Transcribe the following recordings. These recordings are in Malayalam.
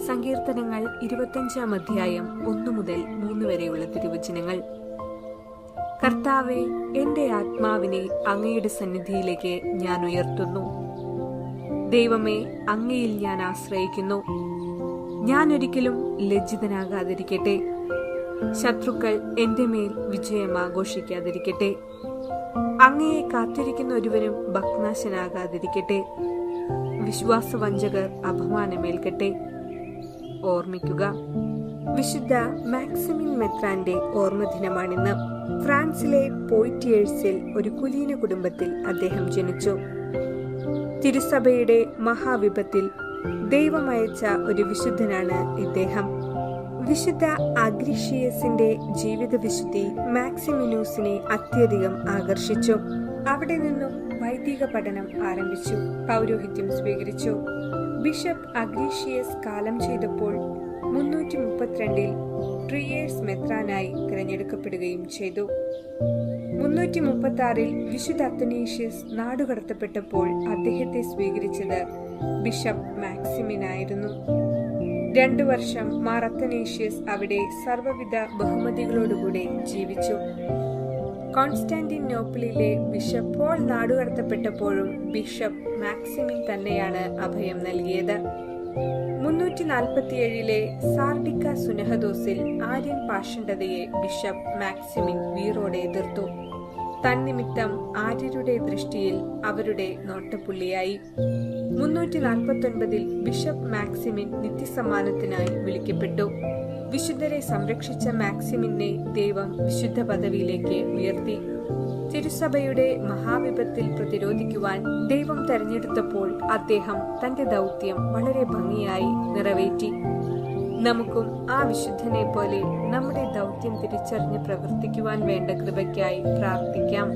സങ്കീർത്തനങ്ങൾ 25-ാം അധ്യായം 1 മുതൽ 3 വരെയുള്ള തിരുവചനങ്ങൾ. കർത്താവേ, എന്റെ ആത്മാവിനെ അങ്ങയുടെ സന്നിധിയിലേക്ക് ഞാൻ ഉയർത്തുന്നു. ദൈവമേ, അങ്ങയിൽ ഞാൻ ആശ്രയിക്കുന്നു. ഞാൻ ഒരിക്കലും ലജ്ജിതനാകാതിരിക്കട്ടെ. ശത്രുക്കൾ എന്റെ മേൽ വിജയം ആഘോഷിക്കാതിരിക്കട്ടെ. അങ്ങയെ കാത്തിരിക്കുന്ന ഒരുവനും ഭഗ്നാശനാകാതിരിക്കട്ടെ. വിശ്വാസവഞ്ചകർ അപമാനമേൽക്കട്ടെ. ഓർമ്മിക്കുക, വിശുദ്ധ മാക്സിമിൻ മെത്രാന്റെ ഓർമ്മദിനമാണിന്ന്. ഫ്രാൻസിലെ പോയിറ്റിയേഴ്സിൽ ഒരു കുലീന കുടുംബത്തിൽ അദ്ദേഹം ജനിച്ചു. തിരുസഭയുടെ മഹാവിപത്തിൽ ദൈവമയച്ച ഒരു വിശുദ്ധനാണ് ഇദ്ദേഹം. വിശുദ്ധ അഗ്രിഷിയസിന്റെ ജീവിത വിശുദ്ധി മാക്സിമിനൂസിനെ അത്യധികം ആകർഷിച്ചു. അവിടെ നിന്നും വൈദിക പഠനം ആരംഭിച്ചു. പൗരോഹിത്യം സ്വീകരിച്ചു. ബിഷപ്പ് അഗ്രീഷിയസ് കാലം ചെയ്തപ്പോൾ 332-ൽ ട്രിയേഴ്സ് മെത്രാനായി തിരഞ്ഞെടുക്കപ്പെടുകയും ചെയ്തു. 336-ൽ വിശുദ്ധ അത്തനേഷ്യസ് നാടുകടത്തപ്പെട്ടപ്പോൾ അദ്ദേഹത്തെ സ്വീകരിച്ചത് ബിഷപ്പ് മാക്സിമിനായിരുന്നു. 2 വർഷം മാർ അത്തനേഷ്യസ് അവിടെ സർവ്വവിധ ബഹുമതികളോടുകൂടെ ജീവിച്ചു. കോൺസ്റ്റാന്റിനോപ്പിളിലെ ബിഷപ്പ് പോൾ നാടുകടത്തപ്പെട്ടപ്പോഴും ബിഷപ്പ് മാക്സിമിൻ തന്നെയാണ് അഭയം നൽകിയത്. 347-ലെ സാർഡിക്ക സുനഹദോസിൽ ആര്യൻ പാഷണ്ഡതയെ ബിഷപ്പ് മാക്സിമിൻ വീറോടെ എതിർത്തു. തന്നിമിത്തം ആര്യരുടെ ദൃഷ്ടിയിൽ അവരുടെ നോട്ടപ്പുള്ളിയായി. 349-ൽ ബിഷപ്പ് മാക്സിമിൻ നിത്യസമ്മാനത്തിനായി വിളിക്കപ്പെട്ടു. വിശുദ്ധരെ സംരക്ഷിച്ച മാക്സിമിനെ ദൈവം വിശുദ്ധ പദവിയിലേക്ക് ഉയർത്തി. തിരുസഭയുടെ മഹാവിപത്തിൽ പ്രതിരോധിക്കുവാൻ ദൈവം തെരഞ്ഞെടുത്തപ്പോൾ അദ്ദേഹം തന്റെ ദൗത്യം വളരെ ഭംഗിയായി നിറവേറ്റി. നമുക്കും ആ വിശുദ്ധനെ പോലെ നമ്മുടെ ദൗത്യം തിരിച്ചറിഞ്ഞ് പ്രവർത്തിക്കുവാൻ വേണ്ട കൃപയ്ക്കായി പ്രാർത്ഥിക്കാം.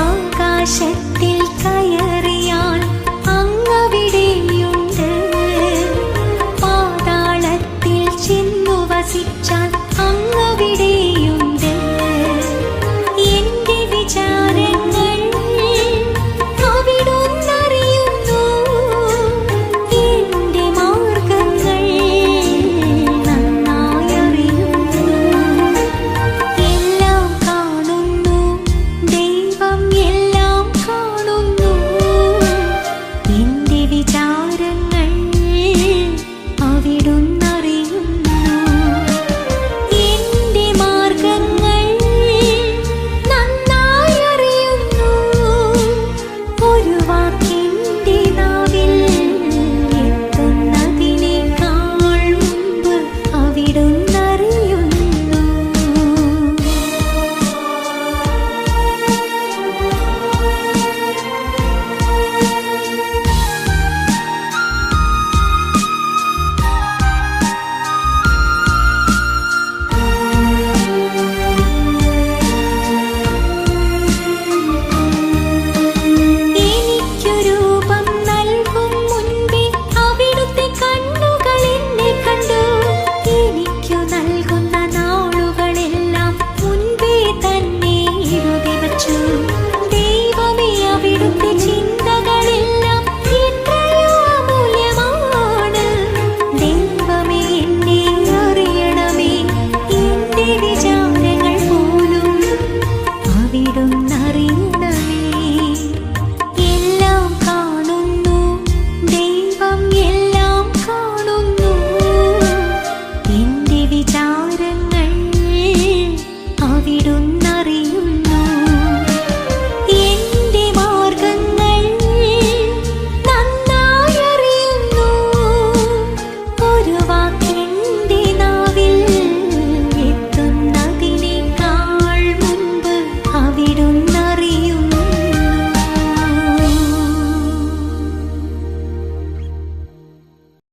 ആകാശത്തിൽ